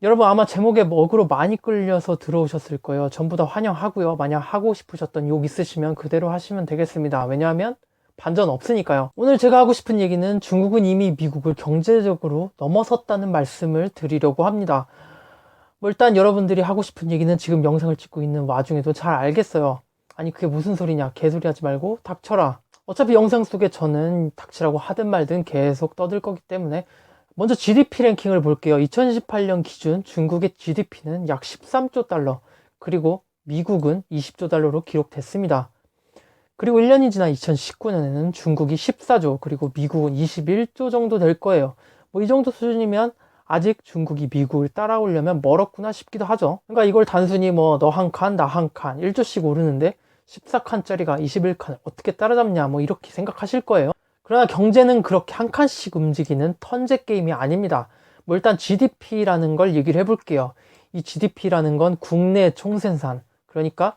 여러분 아마 제목에 먹으로 많이 끌려서 들어오셨을 거예요. 전부 다 환영하고요. 만약 하고 싶으셨던 욕 있으시면 그대로 하시면 되겠습니다. 왜냐하면 반전 없으니까요. 오늘 제가 하고 싶은 얘기는 중국은 이미 미국을 경제적으로 넘어섰다는 말씀을 드리려고 합니다. 뭐 일단 여러분들이 하고 싶은 얘기는 지금 영상을 찍고 있는 와중에도 잘 알겠어요. 아니 그게 무슨 소리냐, 개소리 하지 말고 닥쳐라. 어차피 영상 속에 저는 닥치라고 하든 말든 계속 떠들 거기 때문에 먼저 GDP 랭킹을 볼게요. 2018년 기준 중국의 GDP는 약 13조 달러, 그리고 미국은 20조 달러로 기록됐습니다. 그리고 1년이 지난 2019년에는 중국이 14조, 그리고 미국은 21조 정도 될 거예요. 뭐 이 정도 수준이면 아직 중국이 미국을 따라오려면 멀었구나 싶기도 하죠. 그러니까 이걸 단순히 뭐 너 한 칸, 나 한 칸, 1조씩 오르는데 14칸짜리가 21칸을 어떻게 따라잡냐, 뭐 이렇게 생각하실 거예요. 그러나 경제는 그렇게 한 칸씩 움직이는 턴제 게임이 아닙니다. 뭐 일단 GDP라는 걸 얘기를 해볼게요. 이 GDP라는 건 국내 총생산, 그러니까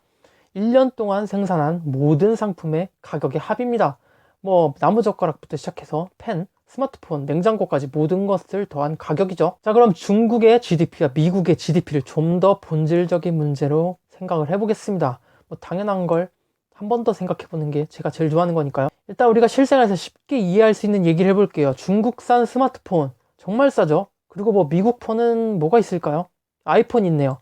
1년 동안 생산한 모든 상품의 가격의 합입니다. 뭐 나무젓가락부터 시작해서 펜, 스마트폰, 냉장고까지 모든 것을 더한 가격이죠. 자, 그럼 중국의 GDP와 미국의 GDP를 좀 더 본질적인 문제로 생각을 해보겠습니다. 뭐 당연한 걸 한 번 더 생각해보는 게 제가 제일 좋아하는 거니까요. 일단 우리가 실생활에서 쉽게 이해할 수 있는 얘기를 해볼게요. 중국산 스마트폰 정말 싸죠? 그리고 뭐 미국 폰은 뭐가 있을까요? 아이폰 있네요.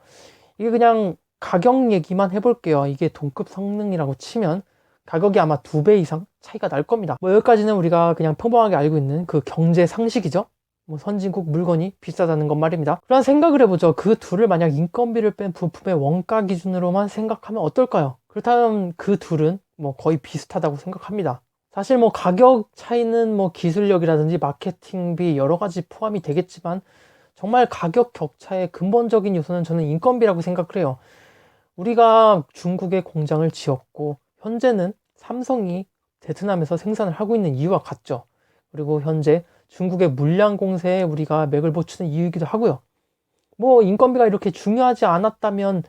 이게 그냥 가격 얘기만 해볼게요. 이게 동급 성능이라고 치면 가격이 아마 2배 이상 차이가 날 겁니다. 뭐 여기까지는 우리가 그냥 평범하게 알고 있는 그 경제 상식이죠. 뭐 선진국 물건이 비싸다는 건 말입니다. 그런 생각을 해보죠. 그 둘을 만약 인건비를 뺀 부품의 원가 기준으로만 생각하면 어떨까요? 그렇다면 그 둘은 뭐 거의 비슷하다고 생각합니다. 사실 뭐 가격 차이는 뭐 기술력이라든지 마케팅비 여러 가지 포함이 되겠지만 정말 가격 격차의 근본적인 요소는 저는 인건비라고 생각을 해요. 우리가 중국에 공장을 지었고 현재는 삼성이 베트남에서 생산을 하고 있는 이유와 같죠. 그리고 현재 중국의 물량 공세에 우리가 맥을 못 추는 이유이기도 하고요. 뭐 인건비가 이렇게 중요하지 않았다면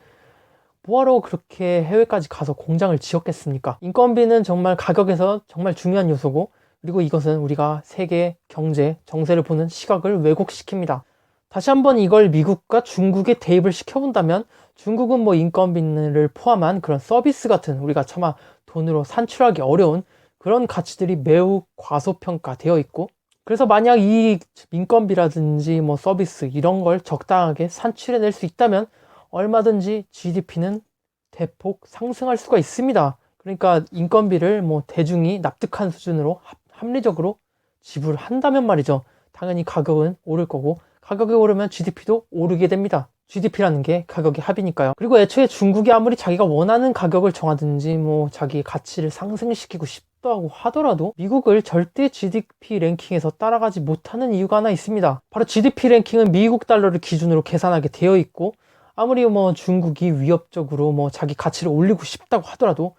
뭐하러 그렇게 해외까지 가서 공장을 지었겠습니까? 인건비는 정말 가격에서 정말 중요한 요소고, 그리고 이것은 우리가 세계 경제 정세를 보는 시각을 왜곡시킵니다. 다시 한번 이걸 미국과 중국에 대입을 시켜본다면 중국은 뭐 인건비를 포함한 그런 서비스 같은 우리가 차마 돈으로 산출하기 어려운 그런 가치들이 매우 과소평가되어 있고, 그래서 만약 이 인건비라든지 뭐 서비스 이런 걸 적당하게 산출해낼 수 있다면 얼마든지 GDP는 대폭 상승할 수가 있습니다. 그러니까 인건비를 뭐 대중이 납득한 수준으로 합리적으로 지불한다면 말이죠. 당연히 가격은 오를 거고, 가격이 오르면 GDP도 오르게 됩니다. GDP라는 게 가격의 합이니까요. 그리고 애초에 중국이 아무리 자기가 원하는 가격을 정하든지 뭐 자기 가치를 상승시키고 싶다고 하더라도 미국을 절대 GDP 랭킹에서 따라가지 못하는 이유가 하나 있습니다. 바로 GDP 랭킹은 미국 달러를 기준으로 계산하게 되어 있고, 아무리 뭐 중국이 위협적으로 뭐 자기 가치를 올리고 싶다고 하더라도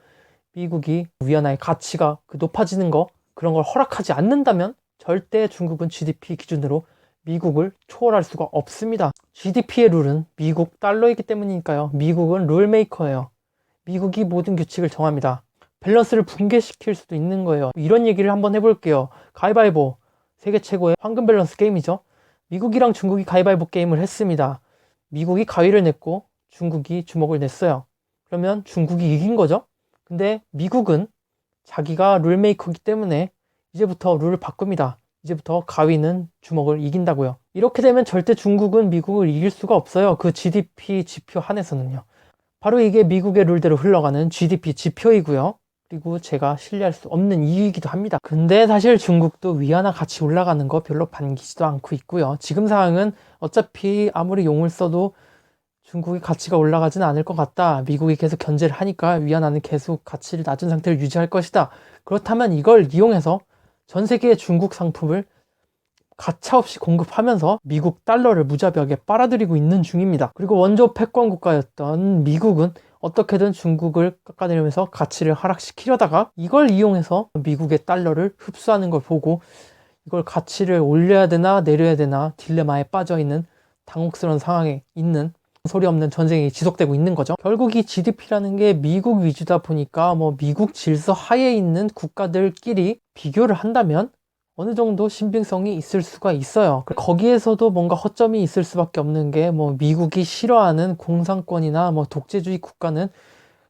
미국이 위안화의 가치가 높아지는 거, 그런 걸 허락하지 않는다면 절대 중국은 GDP 기준으로 미국을 초월할 수가 없습니다. GDP의 룰은 미국 달러이기 때문이니까요. 미국은 룰메이커예요. 미국이 모든 규칙을 정합니다. 밸런스를 붕괴시킬 수도 있는 거예요. 이런 얘기를 한번 해볼게요. 가위바위보, 세계 최고의 황금 밸런스 게임이죠. 미국이랑 중국이 가위바위보 게임을 했습니다. 미국이 가위를 냈고 중국이 주먹을 냈어요. 그러면 중국이 이긴 거죠. 근데 미국은 자기가 룰메이커이기 때문에 이제부터 룰을 바꿉니다. 이제부터 가위는 주먹을 이긴다고요. 이렇게 되면 절대 중국은 미국을 이길 수가 없어요. 그 GDP 지표 한에서는요. 바로 이게 미국의 룰대로 흘러가는 GDP 지표이고요. 그리고 제가 신뢰할 수 없는 이유이기도 합니다. 근데 사실 중국도 위안화 같이 올라가는 거 별로 반기지도 않고 있고요. 지금 상황은 어차피 아무리 용을 써도 중국의 가치가 올라가지는 않을 것 같다. 미국이 계속 견제를 하니까 위안화는 계속 가치를 낮은 상태를 유지할 것이다. 그렇다면 이걸 이용해서 전 세계의 중국 상품을 가차없이 공급하면서 미국 달러를 무자비하게 빨아들이고 있는 중입니다. 그리고 원조 패권 국가였던 미국은 어떻게든 중국을 깎아내리면서 가치를 하락시키려다가 이걸 이용해서 미국의 달러를 흡수하는 걸 보고 이걸 가치를 올려야 되나 내려야 되나 딜레마에 빠져있는 당혹스러운 상황에 있는 소리 없는 전쟁이 지속되고 있는 거죠. 결국 이 GDP라는 게 미국 위주다 보니까 뭐 미국 질서 하에 있는 국가들끼리 비교를 한다면 어느 정도 신빙성이 있을 수가 있어요. 거기에서도 뭔가 허점이 있을 수밖에 없는 게 뭐 미국이 싫어하는 공산권이나 뭐 독재주의 국가는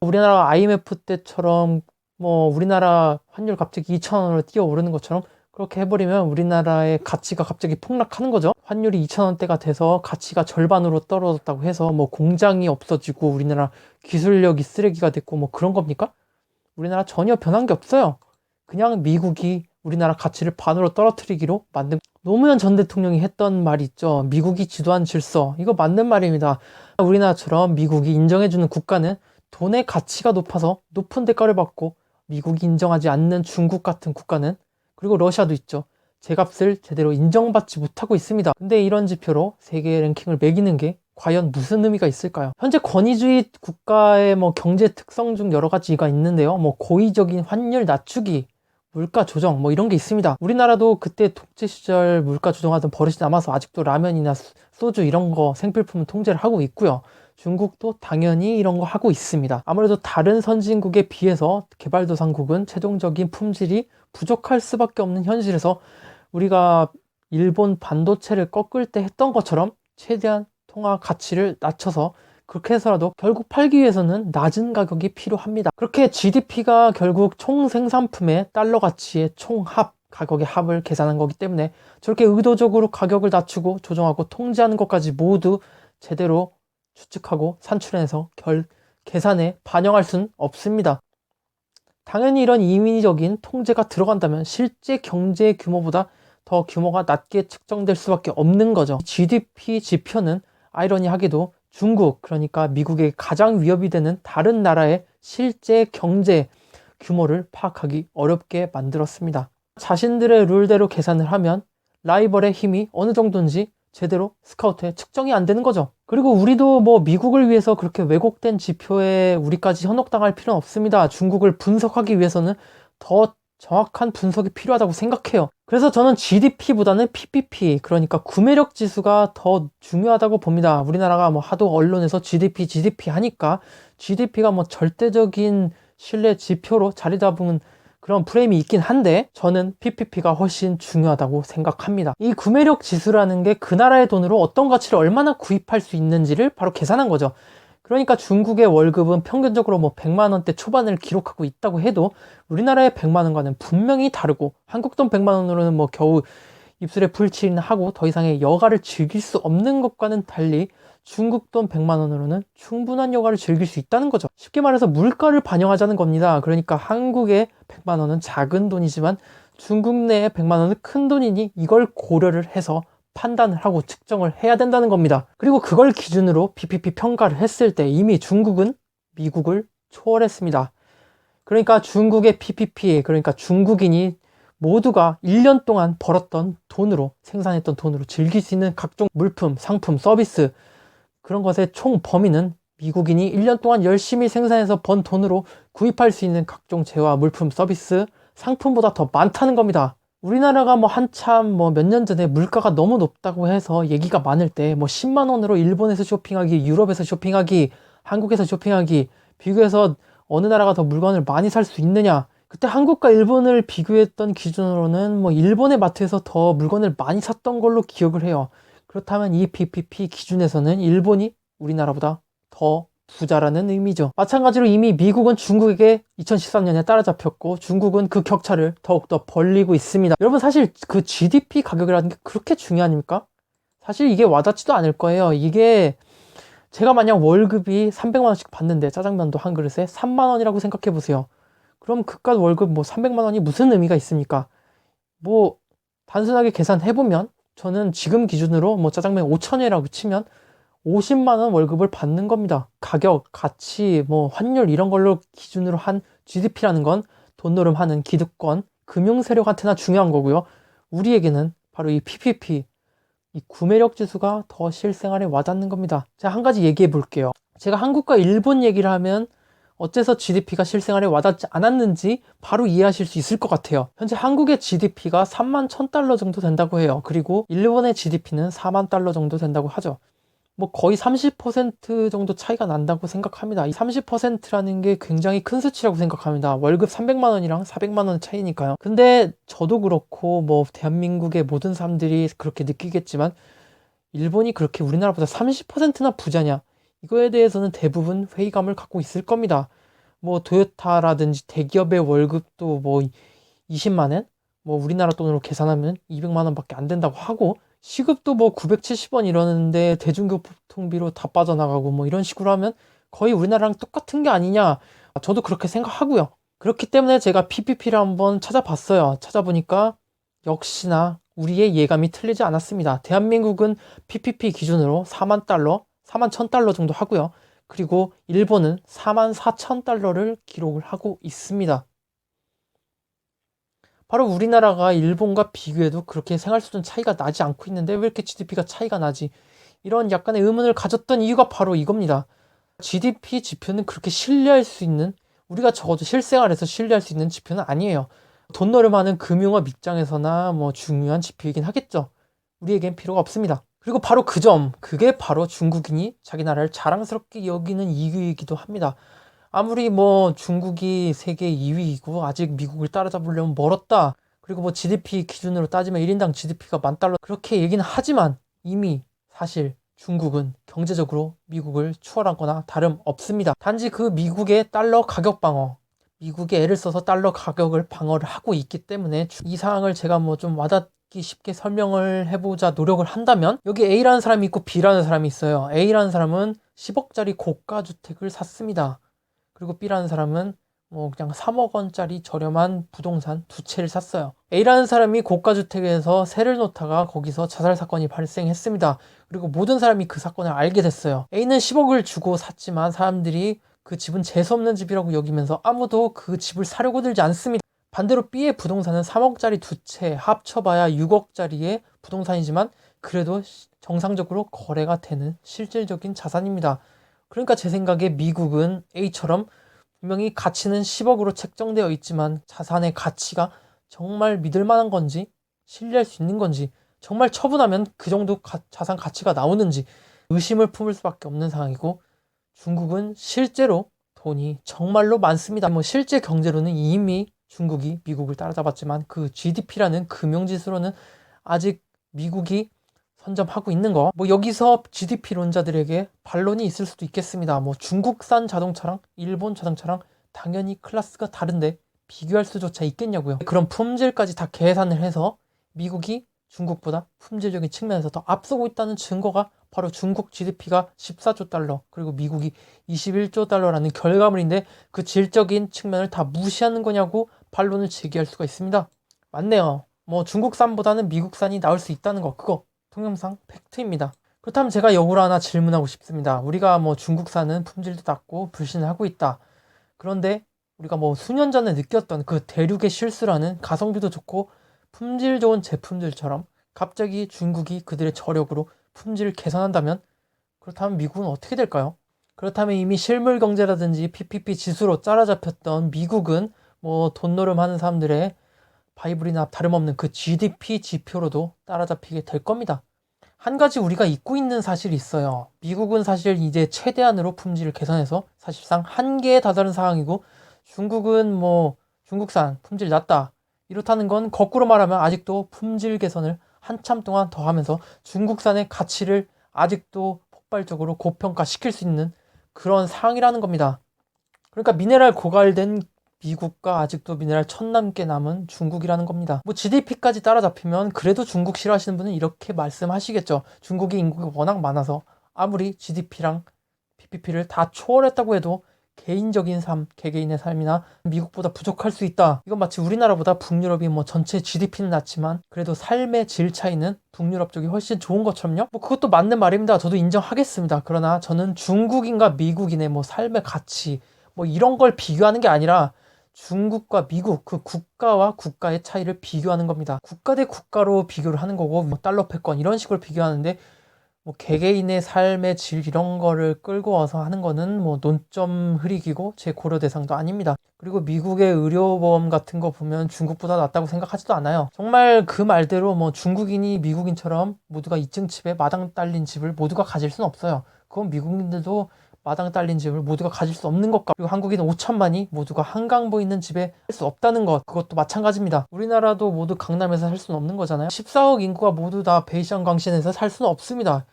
우리나라 IMF 때처럼 뭐 우리나라 환율 갑자기 2,000원으로 뛰어오르는 것처럼 그렇게 해버리면 우리나라의 가치가 갑자기 폭락하는 거죠. 환율이 2,000원대가 돼서 가치가 절반으로 떨어졌다고 해서 뭐 공장이 없어지고 우리나라 기술력이 쓰레기가 됐고 뭐 그런 겁니까? 우리나라 전혀 변한 게 없어요. 그냥 미국이 우리나라 가치를 반으로 떨어뜨리기로 만든, 노무현 전 대통령이 했던 말이 있죠. 미국이 지도한 질서. 이거 맞는 말입니다. 우리나라처럼 미국이 인정해주는 국가는 돈의 가치가 높아서 높은 대가를 받고, 미국이 인정하지 않는 중국 같은 국가는, 그리고 러시아도 있죠, 제값을 제대로 인정받지 못하고 있습니다. 근데 이런 지표로 세계 랭킹을 매기는 게 과연 무슨 의미가 있을까요? 현재 권위주의 국가의 뭐 경제 특성 중 여러 가지가 있는데요. 뭐 고의적인 환율 낮추기, 물가 조정 뭐 이런 게 있습니다. 우리나라도 그때 독재 시절 물가 조정하던 버릇이 남아서 아직도 라면이나 소주 이런 거 생필품은 통제를 하고 있고요. 중국도 당연히 이런 거 하고 있습니다. 아무래도 다른 선진국에 비해서 개발도상국은 최종적인 품질이 부족할 수밖에 없는 현실에서 우리가 일본 반도체를 꺾을 때 했던 것처럼 최대한 통화 가치를 낮춰서 그렇게 해서라도 결국 팔기 위해서는 낮은 가격이 필요합니다. 그렇게 GDP가 결국 총 생산품의 달러 가치의 총합, 가격의 합을 계산한 거기 때문에 저렇게 의도적으로 가격을 낮추고 조정하고 통제하는 것까지 모두 제대로 추측하고 산출해서 계산에 반영할 수는 없습니다. 당연히 이런 인위적인 통제가 들어간다면 실제 경제 규모보다 더 규모가 낮게 측정될 수밖에 없는 거죠. GDP 지표는 아이러니하게도 중국, 그러니까 미국의 가장 위협이 되는 다른 나라의 실제 경제 규모를 파악하기 어렵게 만들었습니다. 자신들의 룰대로 계산을 하면 라이벌의 힘이 어느 정도인지 제대로 스카우트에 측정이 안 되는 거죠. 그리고 우리도 뭐 미국을 위해서 그렇게 왜곡된 지표에 우리까지 현혹당할 필요는 없습니다. 중국을 분석하기 위해서는 더 정확한 분석이 필요하다고 생각해요. 그래서 저는 GDP보다는 PPP, 그러니까 구매력 지수가 더 중요하다고 봅니다. 우리나라가 뭐 하도 언론에서 GDP 하니까 GDP가 뭐 절대적인 신뢰 지표로 자리 잡은 그런 프레임이 있긴 한데 저는 PPP가 훨씬 중요하다고 생각합니다. 이 구매력 지수라는 게 그 나라의 돈으로 어떤 가치를 얼마나 구입할 수 있는지를 바로 계산한 거죠. 그러니까 중국의 월급은 평균적으로 뭐 100만 원대 초반을 기록하고 있다고 해도 우리나라의 100만 원과는 분명히 다르고, 한국 돈 100만 원으로는 뭐 겨우 입술에 불칠이나 하고 더 이상의 여가를 즐길 수 없는 것과는 달리 중국 돈 100만 원으로는 충분한 여가를 즐길 수 있다는 거죠. 쉽게 말해서 물가를 반영하자는 겁니다. 그러니까 한국의 100만 원은 작은 돈이지만 중국 내의 100만 원은 큰 돈이니 이걸 고려를 해서 판단을 하고 측정을 해야 된다는 겁니다. 그리고 그걸 기준으로 PPP 평가를 했을 때 이미 중국은 미국을 초월했습니다. 그러니까 중국의 PPP, 그러니까 중국인이 모두가 1년 동안 벌었던 돈으로, 생산했던 돈으로 즐길 수 있는 각종 물품, 상품, 서비스, 그런 것의 총 범위는 미국인이 1년 동안 열심히 생산해서 번 돈으로 구입할 수 있는 각종 재화, 물품, 서비스, 상품보다 더 많다는 겁니다. 우리나라가 뭐 한참 뭐 몇 년 전에 물가가 너무 높다고 해서 얘기가 많을 때 뭐 10만 원으로 일본에서 쇼핑하기, 유럽에서 쇼핑하기, 한국에서 쇼핑하기, 비교해서 어느 나라가 더 물건을 많이 살 수 있느냐, 그때 한국과 일본을 비교했던 기준으로는 뭐 일본의 마트에서 더 물건을 많이 샀던 걸로 기억을 해요. 그렇다면 이 PPP 기준에서는 일본이 우리나라보다 더 부자라는 의미죠. 마찬가지로 이미 미국은 중국에게 2013년에 따라잡혔고 중국은 그 격차를 더욱더 벌리고 있습니다. 여러분, 사실 그 GDP 가격이라는 게 그렇게 중요합니까? 사실 이게 와닿지도 않을 거예요. 이게 제가 만약 월급이 300만 원씩 받는데 짜장면도 한 그릇에 3만 원이라고 생각해 보세요. 그럼 그깟 월급 뭐 300만 원이 무슨 의미가 있습니까? 뭐 단순하게 계산해보면 저는 지금 기준으로 뭐 짜장면 5,000원이라고 치면 50만 원 월급을 받는 겁니다. 가격, 가치, 뭐 환율 이런 걸로 기준으로 한 GDP라는 건 돈노름하는 기득권, 금융 세력한테나 중요한 거고요. 우리에게는 바로 이 PPP, 이 구매력 지수가 더 실생활에 와닿는 겁니다. 제가 한 가지 얘기해 볼게요. 제가 한국과 일본 얘기를 하면 어째서 GDP가 실생활에 와닿지 않았는지 바로 이해하실 수 있을 것 같아요. 현재 한국의 GDP가 3만 1,000달러 정도 된다고 해요. 그리고 일본의 GDP는 4만 달러 정도 된다고 하죠. 뭐 거의 30% 정도 차이가 난다고 생각합니다. 이 30%라는 게 굉장히 큰 수치라고 생각합니다. 월급 300만 원이랑 400만 원 차이니까요. 근데 저도 그렇고 뭐 대한민국의 모든 사람들이 그렇게 느끼겠지만 일본이 그렇게 우리나라보다 30%나 부자냐? 이거에 대해서는 대부분 회의감을 갖고 있을 겁니다. 뭐 도요타라든지 대기업의 월급도 뭐 20만 원? 뭐 우리나라 돈으로 계산하면 200만 원밖에 안 된다고 하고 시급도 뭐 970원 이러는데 대중교통비로 다 빠져나가고 뭐 이런 식으로 하면 거의 우리나라랑 똑같은 게 아니냐. 저도 그렇게 생각하고요. 그렇기 때문에 제가 PPP를 한번 찾아봤어요. 찾아보니까 역시나 우리의 예감이 틀리지 않았습니다. 대한민국은 PPP 기준으로 4만 달러, 4만 1000달러 정도 하고요. 그리고 일본은 4만 4천 달러를 기록을 하고 있습니다. 바로 우리나라가 일본과 비교해도 그렇게 생활 수준 차이가 나지 않고 있는데 왜 이렇게 GDP가 차이가 나지? 이런 약간의 의문을 가졌던 이유가 바로 이겁니다. GDP 지표는 그렇게 신뢰할 수 있는, 우리가 적어도 실생활에서 신뢰할 수 있는 지표는 아니에요. 돈 노름하는 금융업 입장에서나 뭐 중요한 지표이긴 하겠죠. 우리에겐 필요가 없습니다. 그리고 바로 그 점, 그게 바로 중국인이 자기 나라를 자랑스럽게 여기는 이유이기도 합니다. 아무리 뭐 중국이 세계 2위이고 아직 미국을 따라잡으려면 멀었다. 그리고 뭐 GDP 기준으로 따지면 1인당 GDP가 10,000달러 그렇게 얘기는 하지만 이미 사실 중국은 경제적으로 미국을 추월하거나 다름없습니다. 단지 그 미국의 달러 가격 방어, 미국의 애를 써서 달러 가격을 방어를 하고 있기 때문에 이 상황을 제가 뭐 좀 와닿기 쉽게 설명을 해보자 노력을 한다면 여기 A라는 사람이 있고 B라는 사람이 있어요. A라는 사람은 10억짜리 고가 주택을 샀습니다. 그리고 B라는 사람은 뭐 그냥 3억 원짜리 저렴한 부동산 두 채를 샀어요. A라는 사람이 고가주택에서 세를 놓다가 거기서 자살 사건이 발생했습니다. 그리고 모든 사람이 그 사건을 알게 됐어요. A는 10억을 주고 샀지만 사람들이 그 집은 재수없는 집이라고 여기면서 아무도 그 집을 사려고 들지 않습니다. 반대로 B의 부동산은 3억짜리 두 채 합쳐봐야 6억짜리의 부동산이지만 그래도 정상적으로 거래가 되는 실질적인 자산입니다. 그러니까 제 생각에 미국은 A처럼 분명히 가치는 10억으로 책정되어 있지만 자산의 가치가 정말 믿을 만한 건지 신뢰할 수 있는 건지 정말 처분하면 그 정도 자산 가치가 나오는지 의심을 품을 수밖에 없는 상황이고 중국은 실제로 돈이 정말로 많습니다. 뭐 실제 경제로는 이미 중국이 미국을 따라잡았지만 그 GDP라는 금융지수로는 아직 미국이 선점하고 있는 거. 뭐 여기서 GDP론자들에게 반론이 있을 수도 있겠습니다. 뭐 중국산 자동차랑 일본 자동차랑 당연히 클래스가 다른데 비교할 수조차 있겠냐고요. 그런 품질까지 다 계산을 해서 미국이 중국보다 품질적인 측면에서 더 앞서고 있다는 증거가 바로 중국 GDP가 14조 달러 그리고 미국이 21조 달러라는 결과물인데 그 질적인 측면을 다 무시하는 거냐고 반론을 제기할 수가 있습니다. 맞네요. 뭐 중국산보다는 미국산이 나올 수 있다는 거 그거 통념상 팩트입니다. 그렇다면 제가 역으로 하나 질문하고 싶습니다. 우리가 뭐 중국산은 품질도 낮고 불신을 하고 있다. 그런데 우리가 뭐 수년 전에 느꼈던 그 대륙의 실수라는 가성비도 좋고 품질 좋은 제품들처럼 갑자기 중국이 그들의 저력으로 품질을 개선한다면 그렇다면 미국은 어떻게 될까요? 그렇다면 이미 실물 경제라든지 PPP 지수로 따라잡혔던 미국은 뭐 돈노름하는 사람들의 바이블이나 다름없는 그 GDP 지표로도 따라잡히게 될 겁니다. 한 가지 우리가 잊고 있는 사실이 있어요. 미국은 사실 이제 최대한으로 품질을 개선해서 사실상 한계에 다다른 상황이고 중국은 뭐 중국산 품질 낮다. 이렇다는 건 거꾸로 말하면 아직도 품질 개선을 한참 동안 더 하면서 중국산의 가치를 아직도 폭발적으로 고평가시킬 수 있는 그런 상황이라는 겁니다. 그러니까 미네랄 고갈된 미국과 아직도 미네랄 1000남게 남은 중국이라는 겁니다. 뭐 GDP까지 따라잡히면 그래도 중국 싫어하시는 분은 이렇게 말씀하시겠죠. 중국의 인구가 워낙 많아서 아무리 GDP랑 PPP를 다 초월했다고 해도 개인적인 삶, 개개인의 삶이나 미국보다 부족할 수 있다. 이건 마치 우리나라보다 북유럽이 뭐 전체 GDP는 낮지만 그래도 삶의 질 차이는 북유럽 쪽이 훨씬 좋은 것처럼요. 뭐 그것도 맞는 말입니다. 저도 인정하겠습니다. 그러나 저는 중국인과 미국인의 뭐 삶의 가치 뭐 이런 걸 비교하는 게 아니라 중국과 미국 그 국가와 국가의 차이를 비교하는 겁니다. 국가 대 국가로 비교를 하는 거고 뭐 달러 패권 이런 식으로 비교하는데 뭐 개개인의 삶의 질 이런 거를 끌고 와서 하는 거는 뭐 논점 흐리기고 제 고려 대상도 아닙니다. 그리고 미국의 의료보험 같은 거 보면 중국보다 낫다고 생각하지도 않아요. 정말 그 말대로 뭐 중국인이 미국인처럼 모두가 2층 집에 마당 딸린 집을 모두가 가질 수는 없어요. 그건 미국인들도 마당 딸린 집을 모두가 가질 수 없는 것과, 그리고 한국인 5천만이 모두가 한강보 있는 집에 살 수 없다는 것, 그것도 마찬가지입니다. 우리나라도 모두 강남에서 살 수는 없는 거잖아요. 14억 인구가 모두 다 베이시안 광신에서 살 수는 없습니다.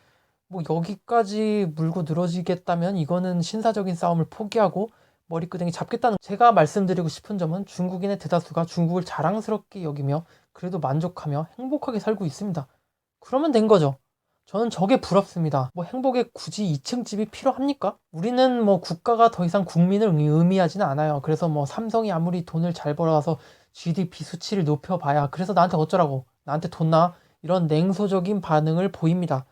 뭐 여기까지 물고 늘어지겠다면 이거는 신사적인 싸움을 포기하고 머리끄댕이 잡겠다는, 제가 말씀드리고 싶은 점은 중국인의 대다수가 중국을 자랑스럽게 여기며 그래도 만족하며 행복하게 살고 있습니다. 그러면 된 거죠. 저는 저게 부럽습니다. 뭐 행복에 굳이 2층 집이 필요합니까? 우리는 뭐 국가가 더 이상 국민을 의미하지는 않아요. 그래서 뭐 삼성이 아무리 돈을 잘 벌어와서 GDP 수치를 높여봐야 그래서 나한테 어쩌라고, 나한테 돈 나, 이런 냉소적인 반응을 보입니다.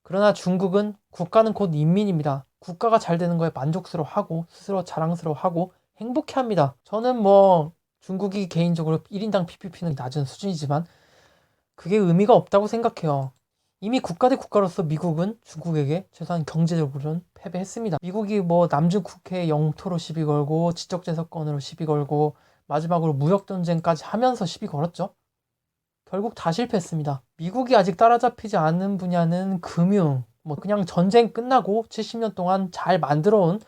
그러나 중국은 국가는 곧 인민입니다. 국가가 잘 되는 거에 만족스러워하고 스스로 자랑스러워하고 행복해합니다. 저는 뭐 중국이 개인적으로 1인당 PPP는 낮은 수준이지만 그게 의미가 없다고 생각해요. 이미 국가 대 국가로서 미국은 중국에게 최소한 경제적으로는 패배했습니다. 미국이 뭐 남중 국해 영토로 시비 걸고 지적재산권으로 시비 걸고 마지막으로 무역전쟁까지 하면서 시비 걸었죠. 결국 다 실패했습니다. 미국이 아직 따라잡히지 않는 분야는 금융, 뭐 그냥 전쟁 끝나고 70년 동안 잘 만들어온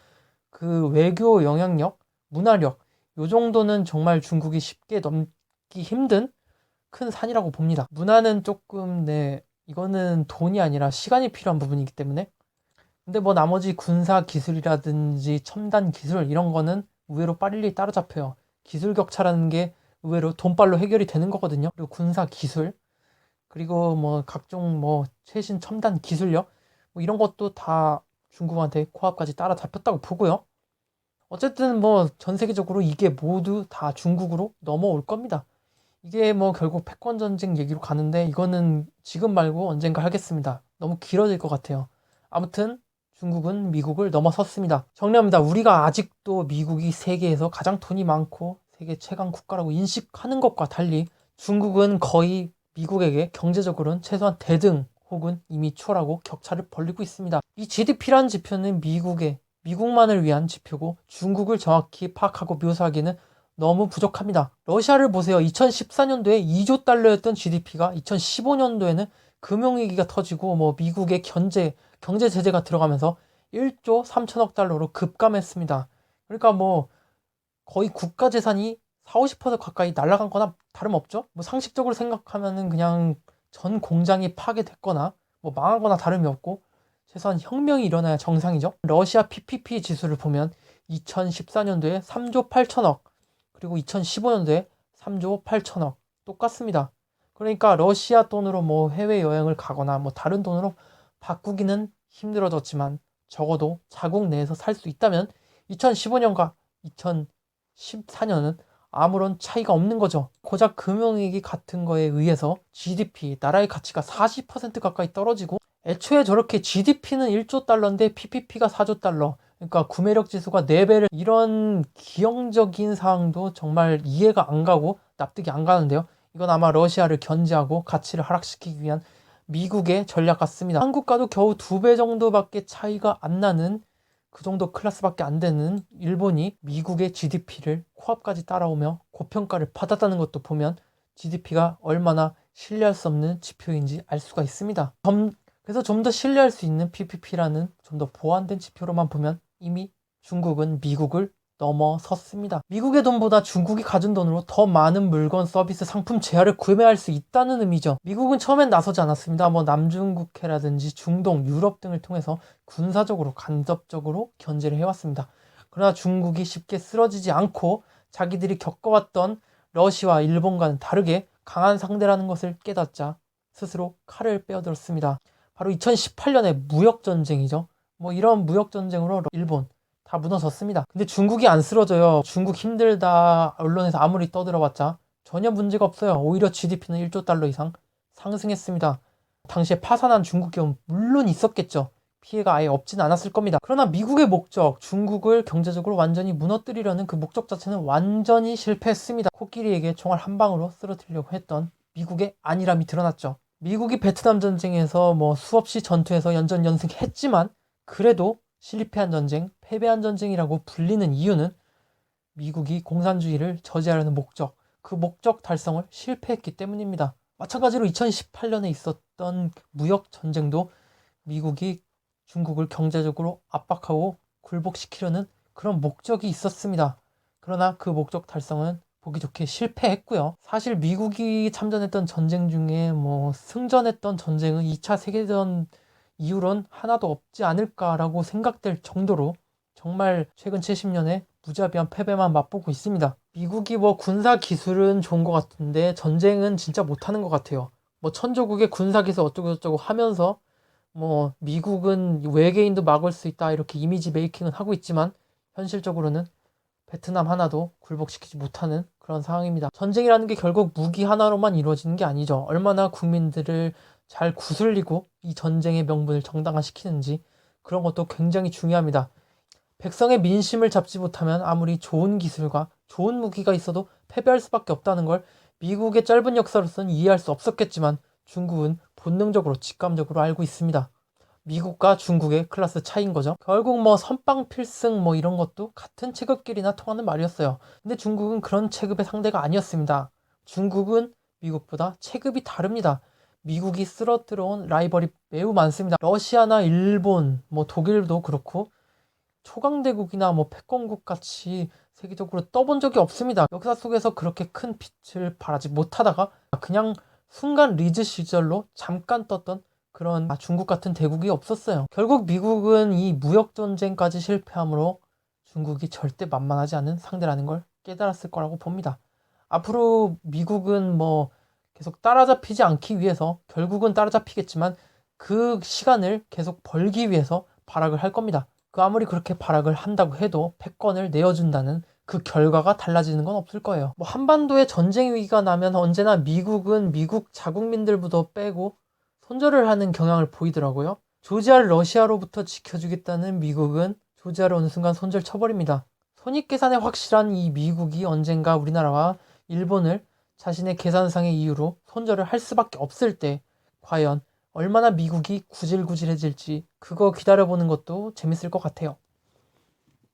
그 외교 영향력, 문화력, 요 정도는 정말 중국이 쉽게 넘기 힘든 큰 산이라고 봅니다. 문화는 조금, 이거는 돈이 아니라 시간이 필요한 부분이기 때문에. 근데 뭐 나머지 군사 기술이라든지 첨단 기술 이런 거는 의외로 빨리 따라잡혀요. 기술 격차라는 게 의외로 돈빨로 해결이 되는 거거든요. 그리고 군사 기술, 그리고 뭐 각종 뭐 최신 첨단 기술력, 뭐 이런 것도 다 중국한테 코앞까지 따라잡혔다고 보고요. 어쨌든 뭐 전 세계적으로 이게 모두 다 중국으로 넘어올 겁니다. 이게 뭐 결국 패권 전쟁 얘기로 가는데 이거는 지금 말고 언젠가 하겠습니다. 너무 길어질 것 같아요. 아무튼 중국은 미국을 넘어섰습니다. 정리합니다. 우리가 아직도 미국이 세계에서 가장 돈이 많고 세계 최강 국가라고 인식하는 것과 달리 중국은 거의 미국에게 경제적으로는 최소한 대등 혹은 이미 추월하고 격차를 벌리고 있습니다. 이 GDP라는 지표는 미국만을 위한 지표고 중국을 정확히 파악하고 묘사하기는 너무 부족합니다. 러시아를 보세요. 2014년도에 2조 달러였던 GDP가 2015년도에는 금융위기가 터지고 뭐 미국의 경제 제재가 들어가면서 1조 3천억 달러로 급감했습니다. 그러니까 뭐 거의 국가 재산이 40~50% 가까이 날아간 거나 다름없죠. 뭐 상식적으로 생각하면은 그냥 전 공장이 파괴됐거나 뭐 망한 거나 다름이 없고 최소한 혁명이 일어나야 정상이죠. 러시아 PPP 지수를 보면 2014년도에 3조 8천억, 그리고 2015년도에 3조 8천억 똑같습니다. 그러니까 러시아 돈으로 뭐 해외여행을 가거나 뭐 다른 돈으로 바꾸기는 힘들어졌지만 적어도 자국 내에서 살 수 있다면 2015년과 2014년은 아무런 차이가 없는 거죠. 고작 금융위기 같은 거에 의해서 GDP, 나라의 가치가 40% 가까이 떨어지고, 애초에 저렇게 GDP는 1조 달러인데 PPP가 4조 달러, 그러니까 구매력 지수가 4배를, 이런 기형적인 사항도 정말 이해가 안 가고 납득이 안 가는데요. 이건 아마 러시아를 견제하고 가치를 하락시키기 위한 미국의 전략 같습니다. 한국과도 겨우 2배 정도밖에 차이가 안 나는, 그 정도 클래스밖에 안 되는 일본이 미국의 GDP를 코앞까지 따라오며 고평가를 받았다는 것도 보면 GDP가 얼마나 신뢰할 수 없는 지표인지 알 수가 있습니다. 그래서 좀 더 신뢰할 수 있는 PPP라는 좀 더 보완된 지표로만 보면 이미 중국은 미국을 넘어섰습니다. 미국의 돈보다 중국이 가진 돈으로 더 많은 물건, 서비스, 상품, 재화를 구매할 수 있다는 의미죠. 미국은 처음엔 나서지 않았습니다. 뭐 남중국해라든지 중동, 유럽 등을 통해서 군사적으로 간접적으로 견제를 해왔습니다. 그러나 중국이 쉽게 쓰러지지 않고 자기들이 겪어왔던 러시아와 일본과는 다르게 강한 상대라는 것을 깨닫자 스스로 칼을 빼어들었습니다. 바로 2018년의 무역전쟁이죠. 뭐 이런 무역전쟁으로 일본 다 무너졌습니다. 근데 중국이 안 쓰러져요. 중국 힘들다 언론에서 아무리 떠들어봤자 전혀 문제가 없어요. 오히려 GDP는 1조 달러 이상 상승했습니다. 당시에 파산한 중국 기업은 물론 있었겠죠. 피해가 아예 없진 않았을 겁니다. 그러나 미국의 목적, 중국을 경제적으로 완전히 무너뜨리려는 그 목적 자체는 완전히 실패했습니다. 코끼리에게 총알 한 방으로 쓰러뜨리려고 했던 미국의 안일함이 드러났죠. 미국이 베트남 전쟁에서 뭐 수없이 전투에서 연전연승했지만 그래도 실패한 전쟁, 패배한 전쟁이라고 불리는 이유는 미국이 공산주의를 저지하려는 목적, 그 목적 달성을 실패했기 때문입니다. 마찬가지로 2018년에 있었던 무역 전쟁도 미국이 중국을 경제적으로 압박하고 굴복시키려는 그런 목적이 있었습니다. 그러나 그 목적 달성은 보기 좋게 실패했고요. 사실 미국이 참전했던 전쟁 중에 뭐 승전했던 전쟁은 2차 세계대전 이후론 하나도 없지 않을까라고 생각될 정도로 정말 최근 70년에 무자비한 패배만 맛보고 있습니다. 미국이 뭐 군사 기술은 좋은 것 같은데 전쟁은 진짜 못하는 것 같아요. 뭐 천조국의 군사 기술 어쩌고저쩌고 하면서 뭐 미국은 외계인도 막을 수 있다 이렇게 이미지 메이킹은 하고 있지만 현실적으로는 베트남 하나도 굴복시키지 못하는 그런 상황입니다. 전쟁이라는 게 결국 무기 하나로만 이루어지는 게 아니죠. 얼마나 국민들을 잘 구슬리고 이 전쟁의 명분을 정당화시키는지 그런 것도 굉장히 중요합니다. 백성의 민심을 잡지 못하면 아무리 좋은 기술과 좋은 무기가 있어도 패배할 수밖에 없다는 걸 미국의 짧은 역사로서는 이해할 수 없었겠지만 중국은 본능적으로 직감적으로 알고 있습니다. 미국과 중국의 클래스 차이인 거죠. 결국 뭐 선빵 필승 뭐 이런 것도 같은 체급끼리나 통하는 말이었어요. 근데 중국은 그런 체급의 상대가 아니었습니다. 중국은 미국보다 체급이 다릅니다. 미국이 쓰러뜨려온 라이벌이 매우 많습니다. 러시아나 일본, 뭐 독일도 그렇고 초강대국이나 뭐 패권국 같이 세계적으로 떠본 적이 없습니다. 역사 속에서 그렇게 큰 빛을 발하지 못하다가 그냥 순간 리즈 시절로 잠깐 떴던 그런 중국 같은 대국이 없었어요. 결국 미국은 이 무역전쟁까지 실패함으로 중국이 절대 만만하지 않은 상대라는 걸 깨달았을 거라고 봅니다. 앞으로 미국은 뭐 계속 따라잡히지 않기 위해서 결국은 따라잡히겠지만 그 시간을 계속 벌기 위해서 발악을 할 겁니다. 그 아무리 그렇게 발악을 한다고 해도 패권을 내어준다는 그 결과가 달라지는 건 없을 거예요. 뭐 한반도에 전쟁 위기가 나면 언제나 미국은 미국 자국민들부터 빼고 손절을 하는 경향을 보이더라고요. 조지아를 러시아로부터 지켜주겠다는 미국은 조지아를 어느 순간 손절 쳐버립니다. 손익계산에 확실한 이 미국이 언젠가 우리나라와 일본을 자신의 계산상의 이유로 손절을 할 수밖에 없을 때 과연 얼마나 미국이 구질구질해질지 그거 기다려보는 것도 재밌을 것 같아요.